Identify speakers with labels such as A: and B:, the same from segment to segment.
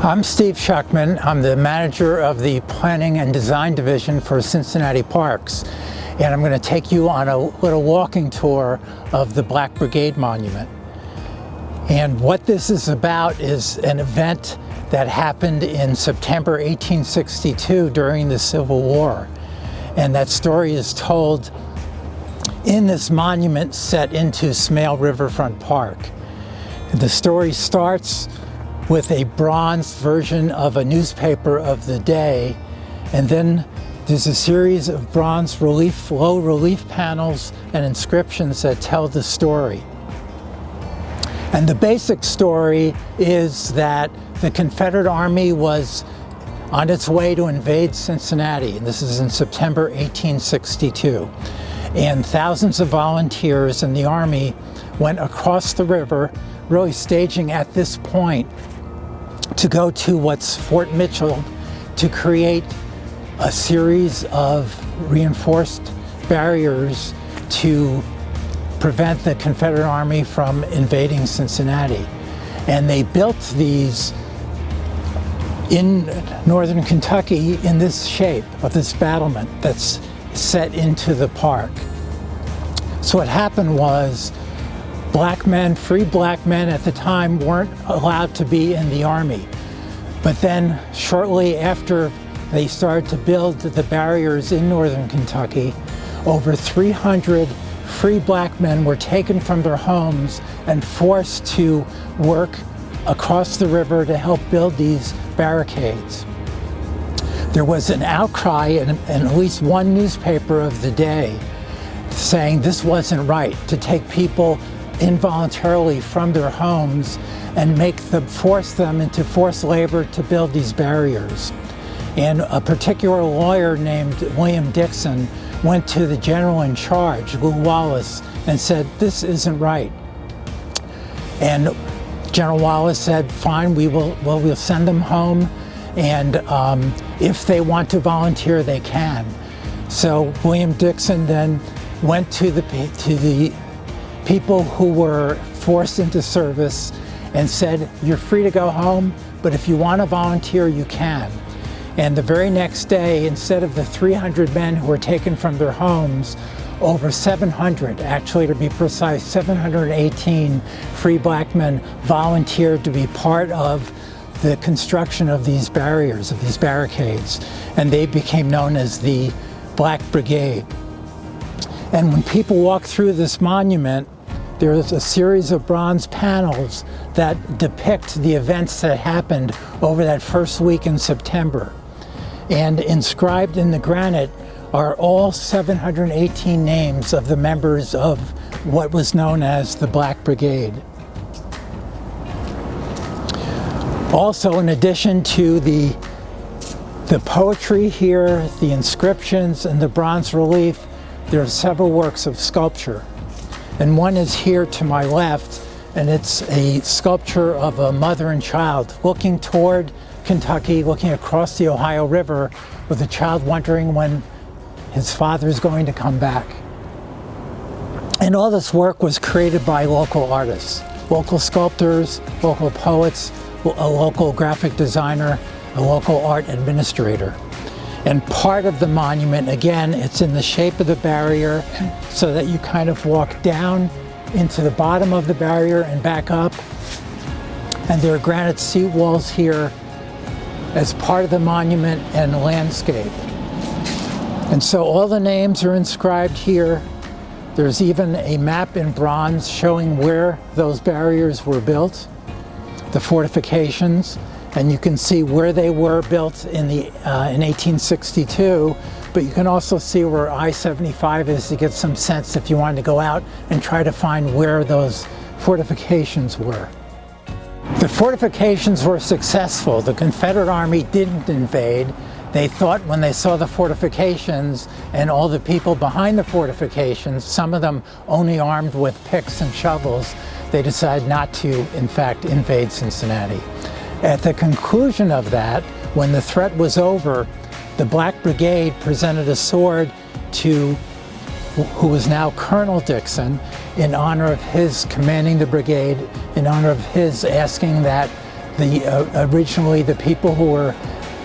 A: I'm Steve Schuckman. I'm the manager of the Planning and Design Division for Cincinnati Parks. And I'm going to take you on a little walking tour of the Black Brigade Monument. And what this is about is an event that happened in September 1862 during the Civil War. And that story is told in this monument set into Smale Riverfront Park. The story starts with a bronze version of a newspaper of the day, and then there's a series of bronze relief, low relief panels and inscriptions that tell the story. And the basic story is that the Confederate Army was on its way to invade Cincinnati, and this is in September 1862. And thousands of volunteers in the Army went across the river, really staging at this point to go to what's Fort Mitchell to create a series of reinforced barriers to prevent the Confederate Army from invading Cincinnati. And they built these in northern Kentucky in this shape of this battlement that's set into the park. So what happened was black men, free black men at the time, weren't allowed to be in the Army. But then shortly after they started to build the barriers in northern Kentucky, over 300 free black men were taken from their homes and forced to work across the river to help build these barricades. There was an outcry in at least one newspaper of the day saying this wasn't right, to take people involuntarily from their homes and force them into forced labor to build these barriers. And a particular lawyer named William Dixon went to the general in charge, Lew Wallace, and said, this isn't right. And General Wallace said, fine, we'll send them home, and if they want to volunteer, they can. So William Dixon then went to the people who were forced into service and said, you're free to go home, but if you want to volunteer, you can. And the very next day, instead of the 300 men who were taken from their homes, over 700, actually to be precise, 718 free black men volunteered to be part of the construction of these barriers, of these barricades. And they became known as the Black Brigade. And when people walk through this monument, there's a series of bronze panels that depict the events that happened over that first week in September. And inscribed in the granite are all 718 names of the members of what was known as the Black Brigade. Also, in addition to the poetry here, the inscriptions, and the bronze relief, there are several works of sculpture. And one is here to my left, and it's a sculpture of a mother and child looking toward Kentucky, looking across the Ohio River, with a child wondering when his father is going to come back. And all this work was created by local artists, local sculptors, local poets, a local graphic designer, a local art administrator. And part of the monument, again, it's in the shape of the barrier so that you kind of walk down into the bottom of the barrier and back up. And there are granite seat walls here as part of the monument and landscape. And so all the names are inscribed here. There's even a map in bronze showing where those barriers were built, the fortifications, and you can see where they were built in 1862, but you can also see where I-75 is to get some sense if you wanted to go out and try to find where those fortifications were. The fortifications were successful. The Confederate Army didn't invade. They thought when they saw the fortifications and all the people behind the fortifications, some of them only armed with picks and shovels, they decided not to, in fact, invade Cincinnati. At the conclusion of that, when the threat was over, the Black Brigade presented a sword to who was now Colonel Dixon, in honor of his commanding the brigade, in honor of his asking that Originally, the people who were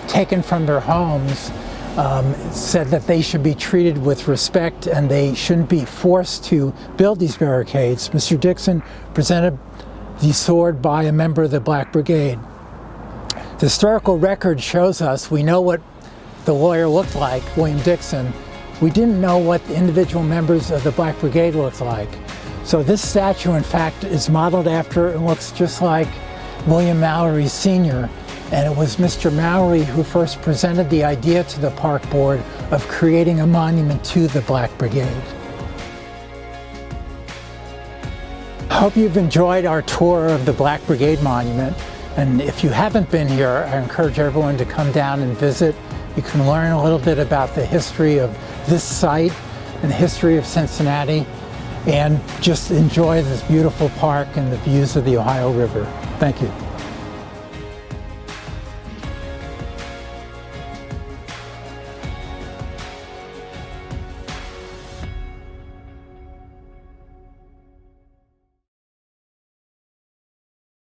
A: taken from their homes said that they should be treated with respect and they shouldn't be forced to build these barricades. Mr. Dixon presented the sword by a member of the Black Brigade. The historical record shows us, we know what the lawyer looked like, William Dixon. We didn't know what the individual members of the Black Brigade looked like. So this statue, in fact, is modeled after and looks just like William Mallory Sr. And it was Mr. Mallory who first presented the idea to the park board of creating a monument to the Black Brigade. I hope you've enjoyed our tour of the Black Brigade Monument. And if you haven't been here, I encourage everyone to come down and visit. You can learn a little bit about the history of this site and the history of Cincinnati, and just enjoy this beautiful park and the views of the Ohio River. Thank you.